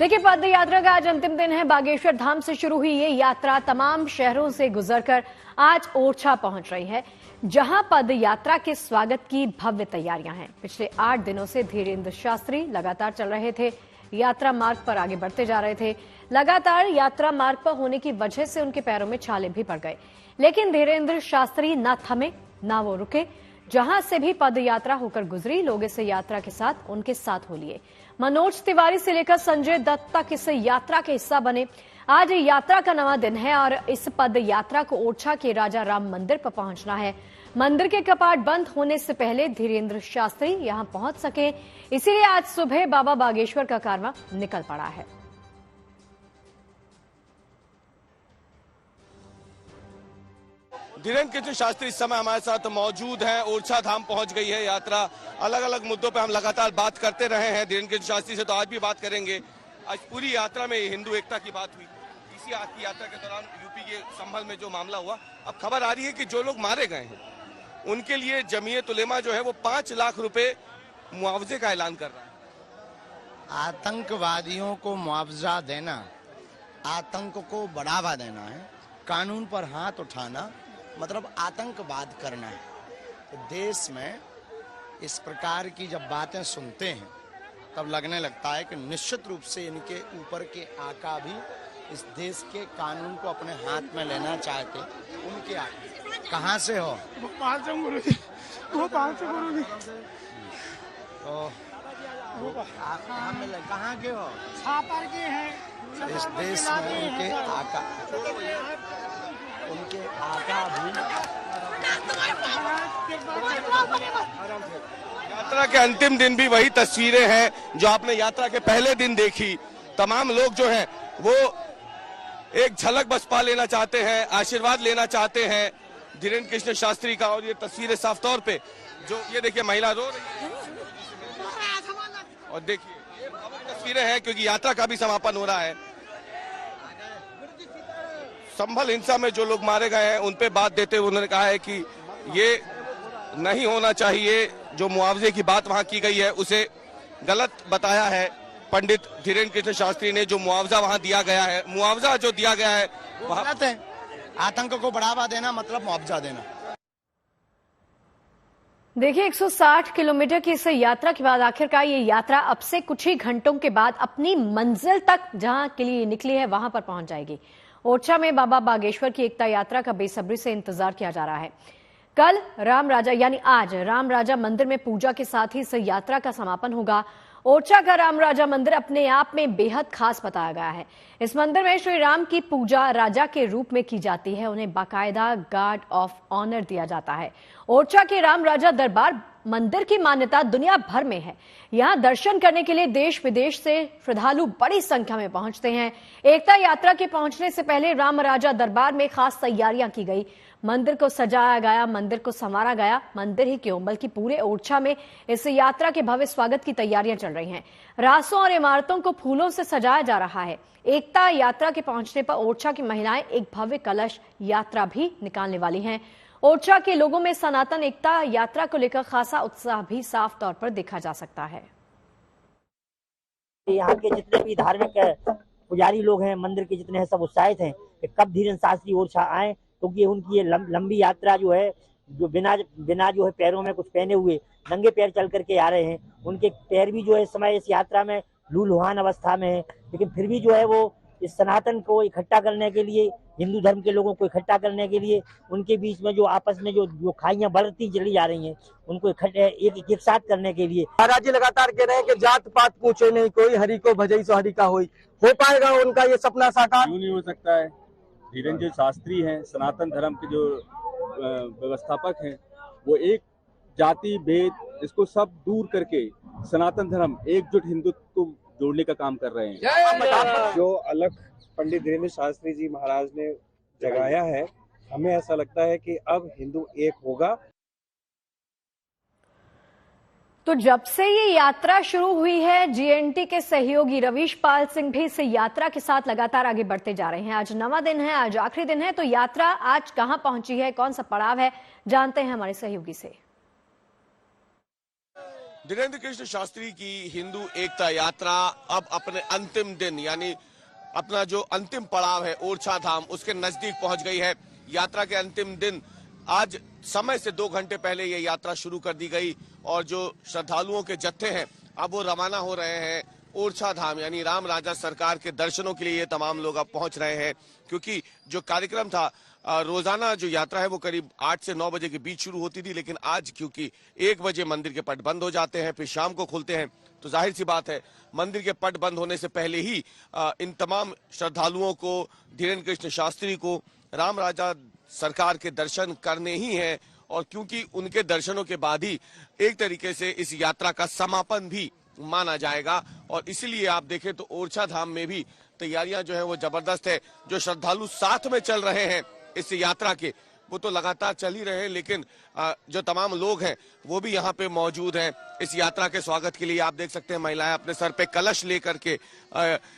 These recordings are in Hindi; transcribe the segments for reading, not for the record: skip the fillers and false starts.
देखिए, पद यात्रा का आज अंतिम दिन है। बागेश्वर धाम से शुरू हुई ये यात्रा तमाम शहरों से गुजरकर आज ओरछा पहुंच रही है, जहां पद यात्रा के स्वागत की भव्य तैयारियां हैं। पिछले 8 दिनों से धीरेन्द्र शास्त्री लगातार चल रहे थे, यात्रा मार्ग पर आगे बढ़ते जा रहे थे। लगातार यात्रा मार्ग पर होने की वजह से उनके पैरों में छाले भी पड़ गए, लेकिन धीरेन्द्र शास्त्री न थमे न वो रुके। जहां से भी पद यात्रा होकर गुजरी, लोग इस यात्रा के साथ उनके साथ हो लिए। मनोज तिवारी से लेकर संजय दत्त तक इस यात्रा के हिस्सा बने। आज यात्रा का नवा दिन है और इस पद यात्रा को ओरछा के राजा राम मंदिर पर पहुंचना है। मंदिर के कपाट बंद होने से पहले धीरेन्द्र शास्त्री यहां पहुंच सके, इसीलिए आज सुबह बाबा बागेश्वर का कारवां निकल पड़ा है। धीरेन्द्र कृष्ण शास्त्री इस समय हमारे साथ मौजूद हैं। ओरछा धाम पहुंच गई है यात्रा। अलग अलग मुद्दों पे हम लगातार बात करते रहे हैं धीरेन्द्र कृष्ण शास्त्री से, तो आज भी बात करेंगे। आज पूरी यात्रा में हिंदू एकता की बात हुई। इसी की यात्रा के दौरान यूपी के संभल में जो मामला हुआ, अब खबर आ रही है कि जो लोग मारे गए हैं उनके लिए जमीयत उलेमा जो है वो 5 लाख रुपए मुआवजे का ऐलान कर रहा है। आतंकवादियों को मुआवजा देना, आतंक को बढ़ावा देना है, कानून पर हाथ उठाना मतलब आतंकवाद करना है। तो देश में इस प्रकार की जब बातें सुनते हैं तब लगने लगता है कि निश्चित रूप से इनके ऊपर के आका भी इस देश के कानून को अपने हाथ में लेना चाहते। उनके आका कहाँ से हो? भोपाल से गुरु जी, भोपाल से गुरु जी। तो कहाँ के हो? छापर के हैं। इस देश में उनके आका भी यात्रा के अंतिम दिन भी वही तस्वीरें हैं जो आपने यात्रा के पहले दिन देखी। तमाम लोग जो हैं वो एक झलक बस पा लेना चाहते हैं, आशीर्वाद लेना चाहते हैं धीरेन्द्र कृष्ण शास्त्री का। और ये तस्वीरें साफ तौर पे जो ये देखिए महिला रो रही है, और देखिए ये तस्वीरें हैं क्योंकि यात्रा का भी समापन हो रहा है। संभल हिंसा में जो लोग मारे गए हैं उन पे बात देते हुए उन्होंने कहा है कि ये नहीं होना चाहिए। जो मुआवजे की बात वहां की गई है उसे गलत बताया है पंडित धीरेन्द्र कृष्ण शास्त्री ने। जो मुआवजा वहां दिया गया है, मुआवजा जो दिया गया है वहां गलत है। आतंक को बढ़ावा देना मतलब मुआवजा देना। देखिए, 160 किलोमीटर की इस यात्रा के बाद आखिरकार ये यात्रा अब से कुछ ही घंटों के बाद अपनी मंजिल तक जहां के लिए निकली है वहां पर पहुंच जाएगी। ओरछा में बाबा बागेश्वर की एकता यात्रा का बेसब्री से इंतजार किया जा रहा है। कल राम राजा यानी आज राम राजा मंदिर में पूजा के साथ ही इस यात्रा का समापन होगा। ओरछा का राम राजा मंदिर अपने आप में बेहद खास बताया गया है। इस मंदिर में श्री राम की पूजा राजा के रूप में की जाती है, उन्हें बाकायदा गार्ड ऑफ ऑनर दिया जाता है। ओरछा के राम राजा दरबार मंदिर की मान्यता दुनिया भर में है। यहां दर्शन करने के लिए देश विदेश से श्रद्धालु बड़ी संख्या में पहुंचते हैं। एकता यात्रा के पहुंचने से पहले राम राजा दरबार में खास तैयारियां की गई। मंदिर को सजाया गया, मंदिर को संवारा गया। मंदिर ही क्यों बल्कि पूरे ओरछा में इस यात्रा के भव्य स्वागत की तैयारियां चल रही हैं। रास्तों और इमारतों को फूलों से सजाया जा रहा है। एकता यात्रा के पहुंचने पर ओरछा की महिलाएं एक भव्य कलश यात्रा भी निकालने वाली हैं। ओरछा के लोगों में सनातन एकता यात्रा को लेकर खासा उत्साह भी साफ तौर पर देखा जा सकता है। यहाँ के जितने भी धार्मिक पुजारी लोग हैं, मंदिर के जितने हैं, सब उत्साहित हैं कि कब धीरेन्द्र शास्त्री ओरछा आए, क्योंकि उनकी ये लंबी यात्रा जो है, जो बिना जो है पैरों में कुछ पहने हुए नंगे पैर चल करके आ रहे हैं। उनके पैर भी जो है इस समय इस यात्रा में लूलुहान अवस्था में है, लेकिन फिर भी जो है वो इस सनातन को इकट्ठा करने के लिए, हिंदू धर्म के लोगों को इकट्ठा करने के लिए, उनके बीच में जो आपस में जो खाइयां बढ़ती चली जा रही हैं, उनको एक साथ करने के लिए महाराज जी लगातार कह रहे हैं कि जात पात पूछे नहीं कोई, हरि को भजई सो हरि का होई। हो पाएगा उनका ये सपना साकार? क्यों नहीं हो सकता है। धीरेन्द्र शास्त्री हैं, सनातन धर्म के जो व्यवस्थापक हैं, वो एक जाति भेद इसको सब दूर करके सनातन धर्म एकजुट हिंदुत्व को जोड़ने का काम कर रहे हैं। जो अलख पंडित धीरेन्द्र शास्त्री जी महाराज ने जगाया है, हमें ऐसा लगता है कि अब हिंदू एक होगा। तो जब से ये यात्रा शुरू हुई है, जीएनटी के सहयोगी रवीश पाल सिंह भी इस यात्रा के साथ लगातार आगे बढ़ते जा रहे हैं। आज 9वां दिन है, आज आखिरी दिन है। तो यात्रा आज कहां पहुंची है, कौन सा पड़ाव है, जानते हैं हमारे सहयोगी से। धीरेन्द्र कृष्ण शास्त्री की हिंदू एकता यात्रा अब अपने अंतिम दिन यानी अपना जो अंतिम पड़ाव है ओरछा धाम उसके नजदीक पहुंच गई है। यात्रा के अंतिम दिन आज समय से 2 घंटे पहले ये यात्रा शुरू कर दी गई और जो श्रद्धालुओं के जत्थे हैं अब वो रवाना हो रहे हैं ओरछा धाम यानी राम राजा सरकार के दर्शनों के लिए ये तमाम लोग अब पहुंच रहे हैं, क्योंकि जो कार्यक्रम था रोजाना जो यात्रा है वो करीब 8 से 9 बजे के बीच शुरू होती थी, लेकिन आज क्योंकि 1 बजे मंदिर के पट बंद हो जाते हैं फिर शाम को खुलते हैं, तो जाहिर सी बात है मंदिर के पट बंद होने से पहले ही इन तमाम श्रद्धालुओं को धीरेन्द्र कृष्ण शास्त्री को राम राजा सरकार के दर्शन करने ही हैं। और क्योंकि उनके दर्शनों के बाद ही एक तरीके से इस यात्रा का समापन भी माना जाएगा और इसीलिए आप देखें तो ओरछा धाम में भी तैयारियां जो है वो जबरदस्त है। जो श्रद्धालु साथ में चल रहे हैं इस यात्रा के वो तो लगातार चल ही रहे हैं, लेकिन जो तमाम लोग हैं वो भी यहाँ पे मौजूद हैं इस यात्रा के स्वागत के लिए। आप देख सकते हैं महिलाएं अपने सर पे कलश लेकर के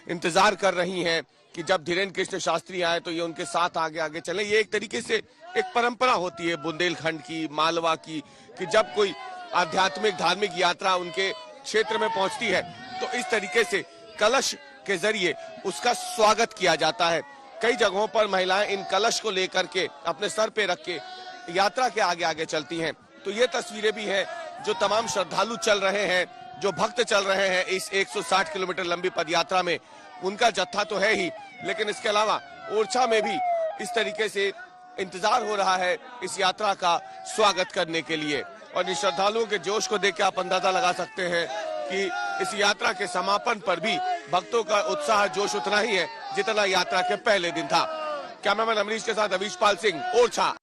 इंतजार कर रही हैं कि जब धीरेन्द्र कृष्ण शास्त्री आए तो ये उनके साथ आगे आगे चले। ये एक तरीके से एक परंपरा होती है बुंदेलखंड की, मालवा की, कि जब कोई आध्यात्मिक धार्मिक यात्रा उनके क्षेत्र में पहुंचती है तो इस तरीके से कलश के जरिए उसका स्वागत किया जाता है। कई जगहों पर महिलाएं इन कलश को लेकर के अपने सर पे रख के यात्रा के आगे आगे चलती हैं। तो ये तस्वीरें भी हैं जो तमाम श्रद्धालु चल रहे हैं, जो भक्त चल रहे हैं इस 160 किलोमीटर लंबी पदयात्रा में, उनका जत्था तो है ही, लेकिन इसके अलावा ओरछा में भी इस तरीके से इंतजार हो रहा है इस यात्रा का स्वागत करने के लिए। और इन श्रद्धालुओं के जोश को देख के आप अंदाजा लगा सकते हैं कि इस यात्रा के समापन पर भी भक्तों का उत्साह जोश उतना ही है जितना यात्रा के पहले दिन था। कैमरामैन अमरीश के साथ अवीश पाल सिंह, ओरछा।